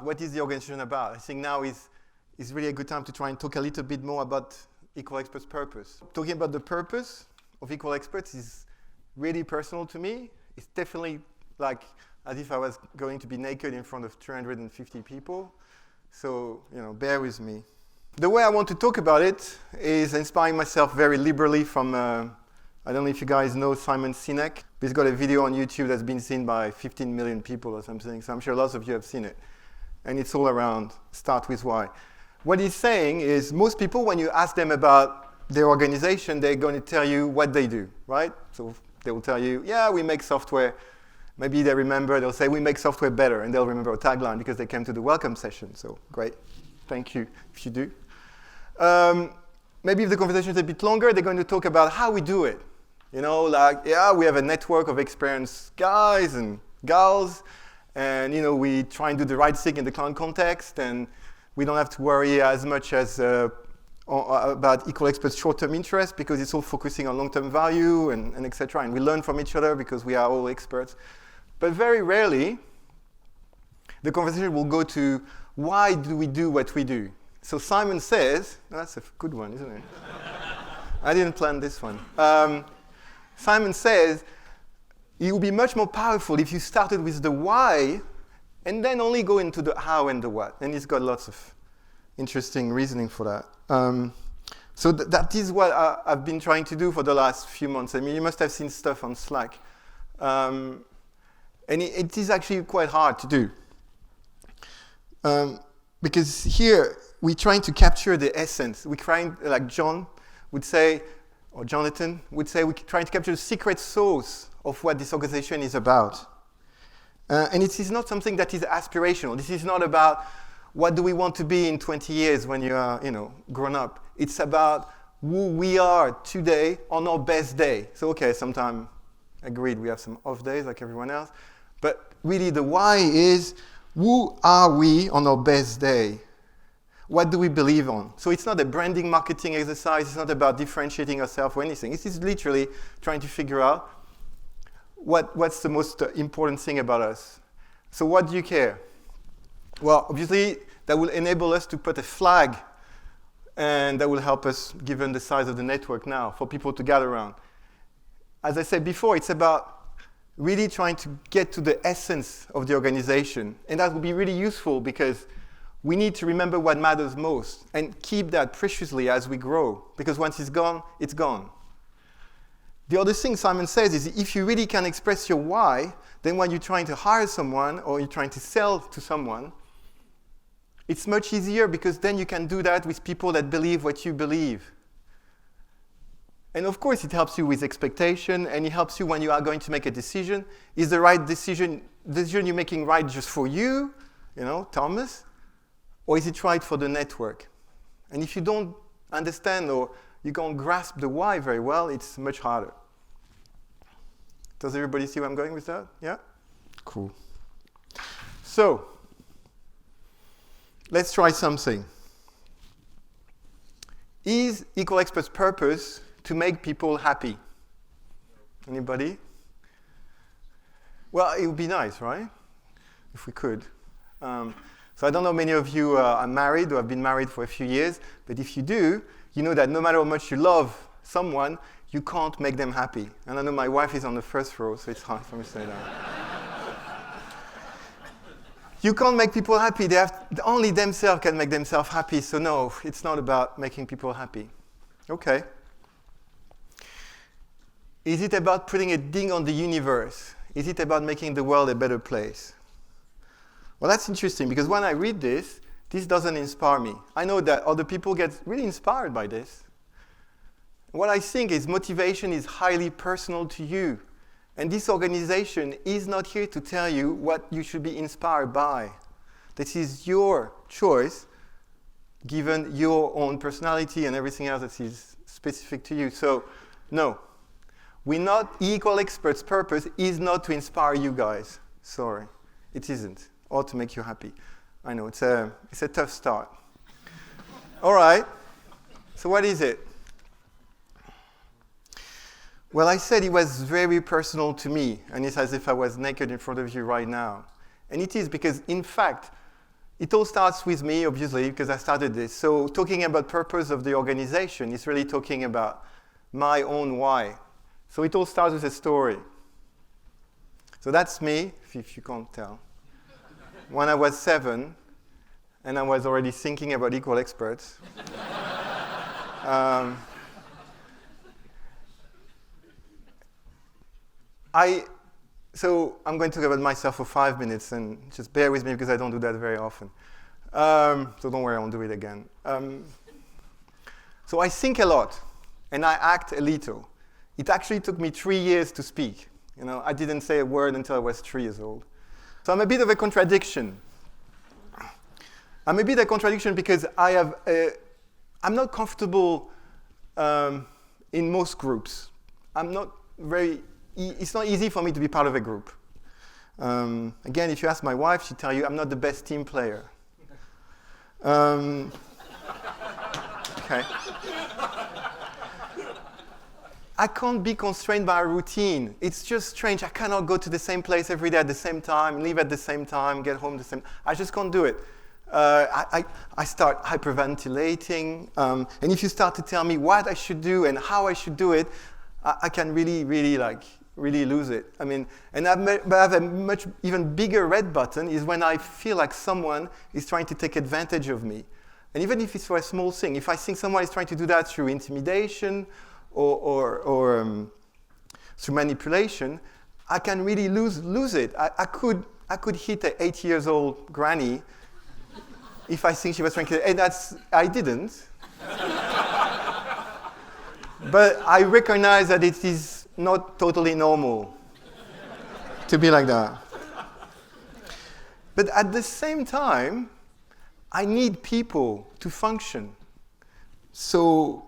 What is the organization about? I think now is really a good time to try and talk a little bit more about Equal Experts' purpose. Talking about the purpose of Equal Experts is really personal to me. It's definitely like as if I was going to be naked in front of 350 people. So, bear with me. The way I want to talk about it is inspiring myself very liberally from, I don't know if you guys know Simon Sinek. He's got a video on YouTube that's been seen by 15 million people or something, so I'm sure lots of you have seen it. And it's all around, start with why. What he's saying is most people, when you ask them about their organization, they're going to tell you what they do, right? So they will tell you, yeah, we make software. Maybe they remember, they'll say, we make software better, and they'll remember a tagline because they came to the welcome session. So great, thank you if you do. Maybe if the conversation is a bit longer, they're going to talk about how we do it. Like, yeah, we have a network of experienced guys and gals, and we try and do the right thing in the client context, and we don't have to worry as much as about Equal Experts' short-term interest because it's all focusing on long-term value and et cetera, and we learn from each other because we are all experts. But very rarely, the conversation will go to why do we do what we do? So Simon says, that's a good one, isn't it? I didn't plan this one. Simon says, it would be much more powerful if you started with the why and then only go into the how and the what. And he's got lots of interesting reasoning for that. So that is what I've been trying to do for the last few months. I mean, you must have seen stuff on Slack. And it is actually quite hard to do. Because here, we're trying to capture the essence. We're trying, like John would say, or Jonathan would say, we're trying to capture the secret sauce of what this organization is about. And it is not something that is aspirational. This is not about what do we want to be in 20 years when you are, grown up. It's about who we are today on our best day. So, okay, sometimes, agreed, we have some off days like everyone else. But really the why is, who are we on our best day? What do we believe on? So it's not a branding marketing exercise. It's not about differentiating ourselves or anything. It is literally trying to figure out what's the most important thing about us. So what do you care? Well, obviously, that will enable us to put a flag, and that will help us, given the size of the network now, for people to gather around. As I said before, it's about really trying to get to the essence of the organization. And that will be really useful because we need to remember what matters most and keep that preciously as we grow. Because once it's gone, it's gone. The other thing Simon says is if you really can express your why, then when you're trying to hire someone or you're trying to sell to someone, it's much easier because then you can do that with people that believe what you believe. And of course, it helps you with expectation, and it helps you when you are going to make a decision. Is the right decision you're making right just for you, Thomas? Or is it right for the network? And if you don't understand or you can't grasp the why very well, it's much harder. Does everybody see where I'm going with that? Yeah? Cool. So, let's try something. Is Equal Experts' purpose to make people happy? Anybody? Well, it would be nice, right? If we could. So I don't know many of you are married or have been married for a few years, but if you do, you know that no matter how much you love someone, you can't make them happy. And I know my wife is on the first row, so it's hard for me to say that. You can't make people happy. Only themselves can make themselves happy. So no, it's not about making people happy. Okay. Is it about putting a ding on the universe? Is it about making the world a better place? Well, that's interesting because when I read this doesn't inspire me. I know that other people get really inspired by this. What I think is motivation is highly personal to you. And this organization is not here to tell you what you should be inspired by. This is your choice, given your own personality and everything else that is specific to you. So, no. We're not Equal Experts' purpose is not to inspire you guys. Sorry. It isn't. Or to make you happy. I know, it's a tough start. All right. So what is it? Well, I said it was very personal to me, and it's as if I was naked in front of you right now. And it is because, in fact, it all starts with me, obviously, because I started this. So talking about purpose of the organization is really talking about my own why. So it all starts with a story. So that's me, if you can't tell. When I was 7, and I was already thinking about equal experts. So I'm going to talk about myself for 5 minutes, and just bear with me because I don't do that very often. So don't worry, I won't do it again. So I think a lot, and I act a little. It actually took me 3 years to speak. I didn't say a word until I was 3 years old. So I'm a bit of a contradiction. I'm a bit of a contradiction because I'm not comfortable in most groups. It's not easy for me to be part of a group. Again, if you ask my wife, she'll tell you I'm not the best team player. Okay. I can't be constrained by a routine. It's just strange. I cannot go to the same place every day at the same time, leave at the same time, get home the same. I just can't do it. I start hyperventilating. And if you start to tell me what I should do and how I should do it, I can really lose it. I have a much even bigger red button is when I feel like someone is trying to take advantage of me. And even if it's for a small thing, if I think someone is trying to do that through intimidation or through manipulation, I can really lose it. I could hit an 8-year-old granny if I think she was trying to. And I didn't. But I recognize that it is not totally normal to be like that. But at the same time, I need people to function. So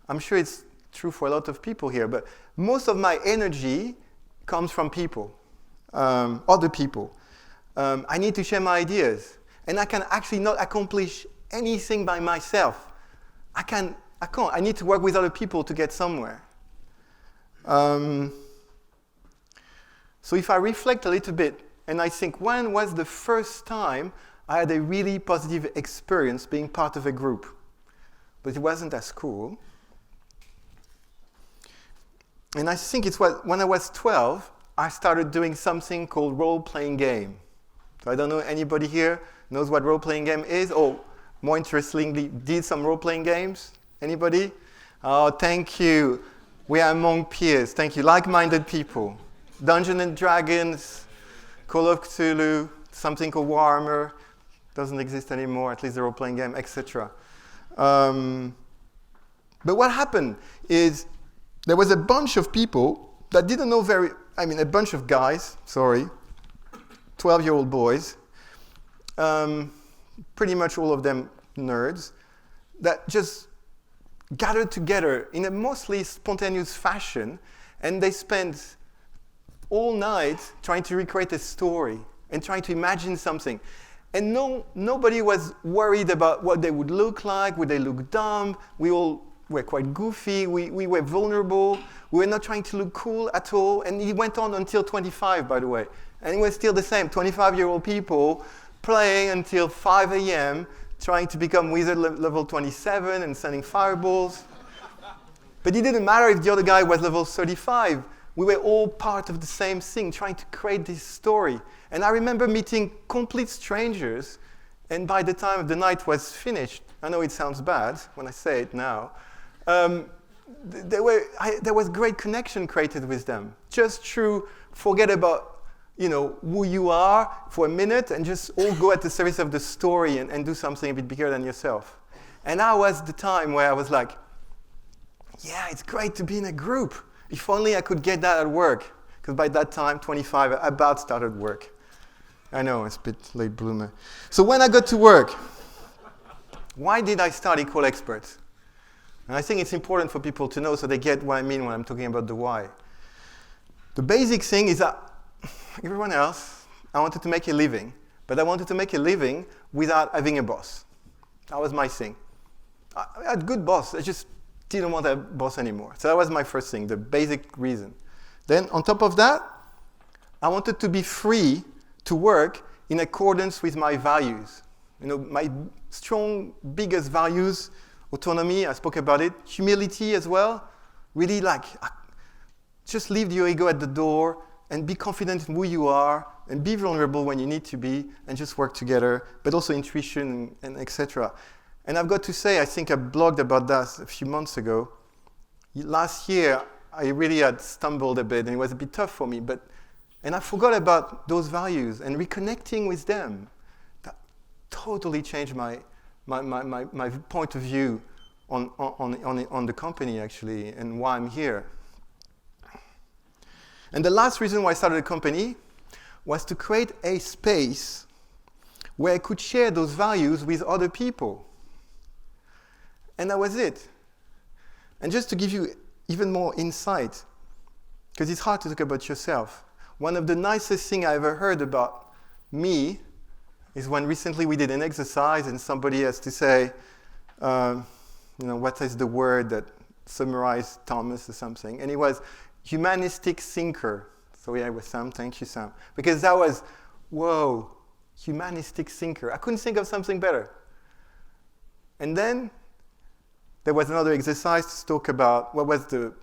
I'm sure it's true for a lot of people here, but most of my energy comes from people, other people. I need to share my ideas. And I can actually not accomplish anything by myself. I can't. I need to work with other people to get somewhere. So if I reflect a little bit, and I think, when was the first time I had a really positive experience being part of a group? But it wasn't at school. And I think it's when I was 12, I started doing something called role-playing game. So I don't know, anybody here knows what role-playing game is? Or more interestingly, did some role-playing games? Anybody? Oh, thank you. We are among peers. Thank you. Like-minded people. Dungeons and Dragons, Call of Cthulhu, something called Warhammer. Doesn't exist anymore, at least the role-playing game, etc. But what happened is there was a bunch of people that didn't know a bunch of guys, 12-year-old boys, pretty much all of them nerds, that just gathered together in a mostly spontaneous fashion, and they spent all night trying to recreate a story and trying to imagine something. And nobody was worried about what they would look like, would they look dumb. We all were quite goofy, we were vulnerable, we were not trying to look cool at all. And it went on until 25, by the way. And it was still the same, 25-year-old people playing until 5 a.m., trying to become wizard level 27 and sending fireballs. But it didn't matter if the other guy was level 35. We were all part of the same thing, trying to create this story. And I remember meeting complete strangers, and by the time the night was finished, I know it sounds bad when I say it now, there was great connection created with them. Just through forget about who you are for a minute and just all go at the service of the story and do something a bit bigger than yourself. And that was the time where I was like, yeah, it's great to be in a group. If only I could get that at work. Because by that time, 25, I about started work. I know, it's a bit late bloomer. So when I got to work, why did I start Equal Experts? And I think it's important for people to know so they get what I mean when I'm talking about the why. The basic thing is that everyone else, I wanted to make a living, but I wanted to make a living without having a boss. That was my thing. I had a good boss, I just didn't want a boss anymore. So that was my first thing, the basic reason. Then on top of that, I wanted to be free to work in accordance with my values. My strong, biggest values, autonomy, I spoke about it, humility as well, really just leave your ego at the door and be confident in who you are and be vulnerable when you need to be and just work together, but also intuition and etc. And I've got to say, I think I blogged about that a few months ago. Last year, I really had stumbled a bit and it was a bit tough for me, and I forgot about those values and reconnecting with them. That totally changed my point of view on the company actually and why I'm here. And the last reason why I started a company was to create a space where I could share those values with other people. And that was it. And just to give you even more insight, because it's hard to talk about yourself, one of the nicest things I ever heard about me is when recently we did an exercise and somebody has to say, what is the word that summarized Thomas or something? And it was humanistic thinker. So yeah, it was Sam. Thank you, Sam. Because that was, whoa, humanistic thinker. I couldn't think of something better. And then there was another exercise to talk about what was the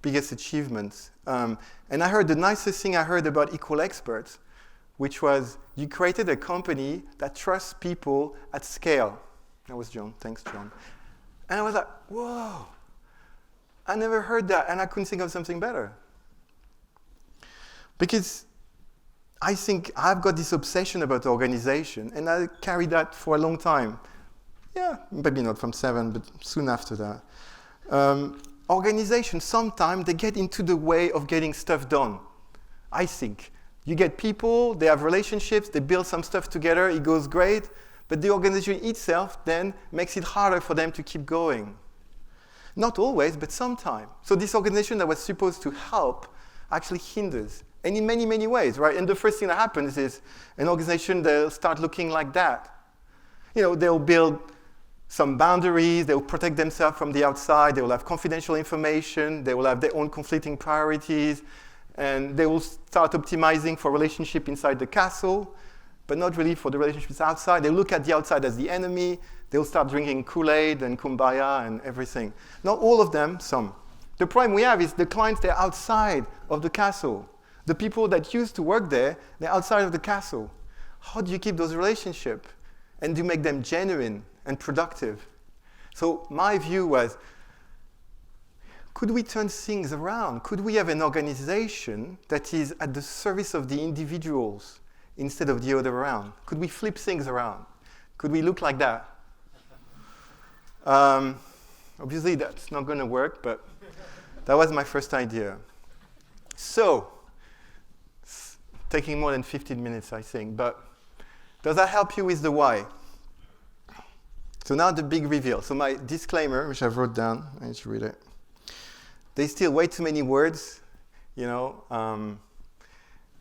biggest achievements. And I heard the nicest thing I heard about Equal Experts, which was you created a company that trusts people at scale. That was John. Thanks, John. And I was like, whoa, I never heard that, and I couldn't think of something better. Because I think I've got this obsession about organization, and I carried that for a long time. Yeah, maybe not from 7, but soon after that. Organizations, sometimes they get into the way of getting stuff done, I think. You get people, they have relationships, they build some stuff together, it goes great, but the organization itself then makes it harder for them to keep going. Not always, but sometimes. So this organization that was supposed to help actually hinders, and in many, many ways, right? And the first thing that happens is an organization, they'll start looking like that. They'll build some boundaries, they will protect themselves from the outside, they will have confidential information, they will have their own conflicting priorities, and they will start optimizing for relationship inside the castle, but not really for the relationships outside. They look at the outside as the enemy, they'll start drinking Kool-Aid and Kumbaya and everything. Not all of them, some. The problem we have is the clients, they're outside of the castle. The people that used to work there, they're outside of the castle. How do you keep those relationships? And do you make them genuine and productive? So my view was, could we turn things around? Could we have an organization that is at the service of the individuals instead of the other way around? Could we flip things around? Could we look like that? Obviously, that's not going to work, but that was my first idea. So, taking more than 15 minutes, I think, but does that help you with the why? So now the big reveal. So my disclaimer, which I've wrote down, I need to read it. There's still way too many words,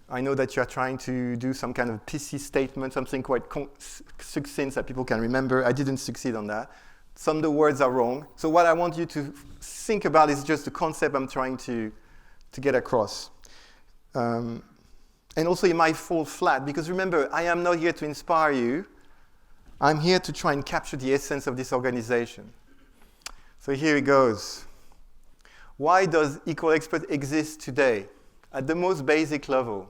I know that you're trying to do some kind of PC statement, something quite succinct that people can remember. I didn't succeed on that. Some of the words are wrong. So what I want you to think about is just the concept I'm trying to get across. And also it might fall flat, because remember, I am not here to inspire you. I'm here to try and capture the essence of this organization. So here it goes. Why does Equal Expert exist today? At the most basic level.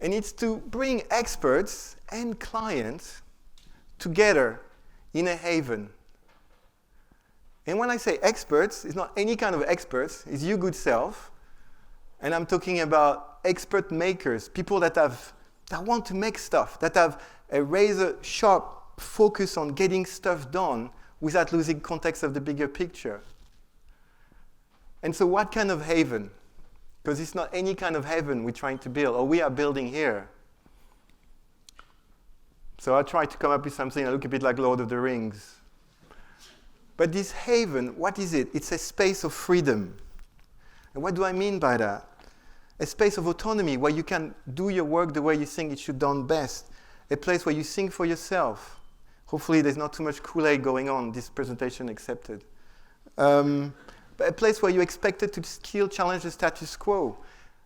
And it's to bring experts and clients together in a haven. And when I say experts, it's not any kind of experts, it's you good self. And I'm talking about expert makers, people that want to make stuff, that have a razor sharp focus on getting stuff done without losing context of the bigger picture. And so what kind of haven? Because it's not any kind of haven we're trying to build, or we are building here. So I tried to come up with something that looked a bit like Lord of the Rings. But this haven, what is it? It's a space of freedom. And what do I mean by that? A space of autonomy where you can do your work the way you think it should be done best. A place where you think for yourself. Hopefully there's not too much Kool-Aid going on, this presentation accepted. But a place where you're expected to still challenge the status quo.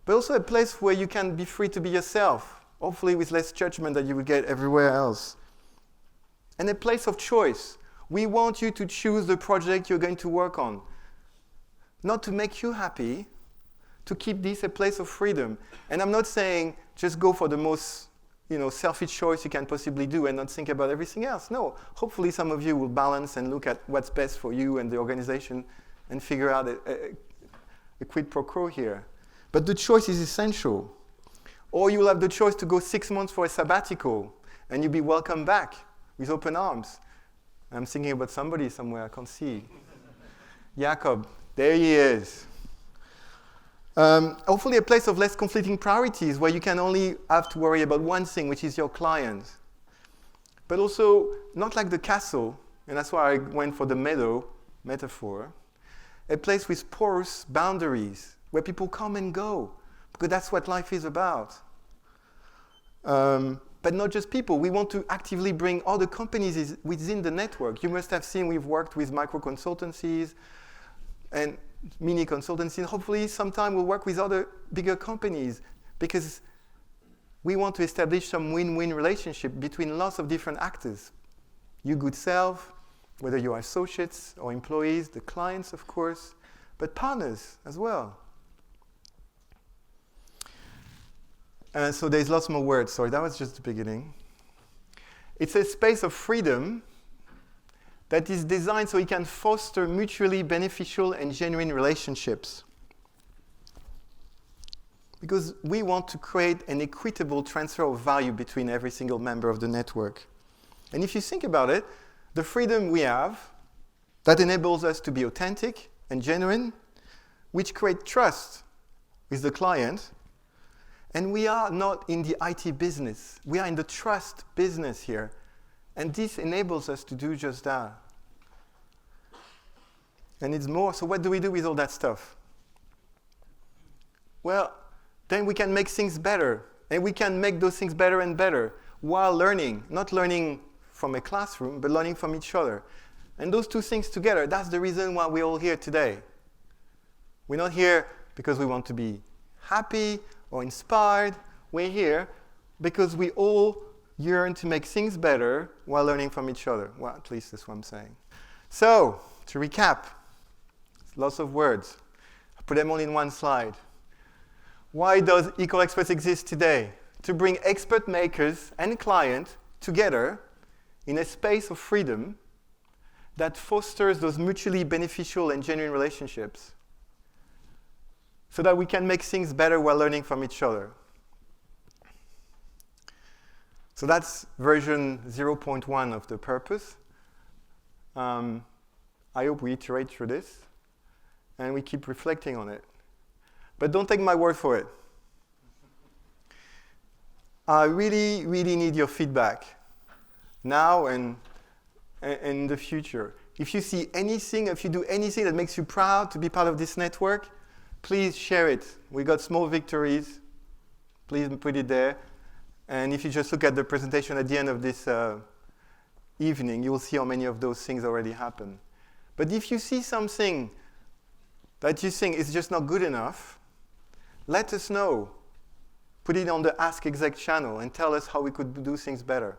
But also a place where you can be free to be yourself. hopefully with less judgment that you would get everywhere else. And a place of choice. We want you to choose the project you're going to work on. Not to make you happy, to keep this a place of freedom. And I'm not saying just go for the most selfish choice you can possibly do and not think about everything else. No, hopefully some of you will balance and look at what's best for you and the organization and figure out a quid pro quo here. But the choice is essential. Or you'll have the choice to go 6 months for a sabbatical and you'll be welcomed back with open arms. I'm thinking about somebody somewhere, I can't see. Jakob, there he is. Hopefully a place of less conflicting priorities where you can only have to worry about one thing, which is your client. But also, not like the castle, and that's why I went for the meadow metaphor, a place with porous boundaries where people come and go, because that's what life is about. But not just people. We want to actively bring other companies within the network. You must have seen we've worked with micro consultancies and mini consultancies. Hopefully sometime we'll work with other bigger companies because we want to establish some win-win relationship between lots of different actors. You good self, whether you are associates or employees, the clients, of course, but partners as well. So there's lots more words. Sorry, that was just the beginning. It's a space of freedom that is designed so it can foster mutually beneficial and genuine relationships. Because we want to create an equitable transfer of value between every single member of the network. And if you think about it, the freedom we have, that enables us to be authentic and genuine, which create trust with the client. And we are not in the IT business. We are in the trust business here. And this enables us to do just that. And it's more, so what do we do with all that stuff? Well, then we can make things better. And we can make those things better and better while learning. Not learning from a classroom, but learning from each other. And those two things together, that's the reason why we're all here today. We're not here because we want to be happy or inspired. We're here because we all yearn to make things better while learning from each other. Well, at least that's what I'm saying. So, to recap, lots of words. I put them all in one slide. Why does Equal Experts exist today? To bring expert makers and client together in a space of freedom that fosters those mutually beneficial and genuine relationships so that we can make things better while learning from each other. So that's version 0.1 of the purpose. I hope we iterate through this and we keep reflecting on it. But don't take my word for it. I really, really need your feedback now and in the future. If you see anything, if you do anything that makes you proud to be part of this network, please share it. We got small victories. Please put it there. And if you just look at the presentation at the end of this evening, you will see how many of those things already happen. But if you see something that you think is just not good enough, let us know. Put it on the Ask Exec channel and tell us how we could do things better.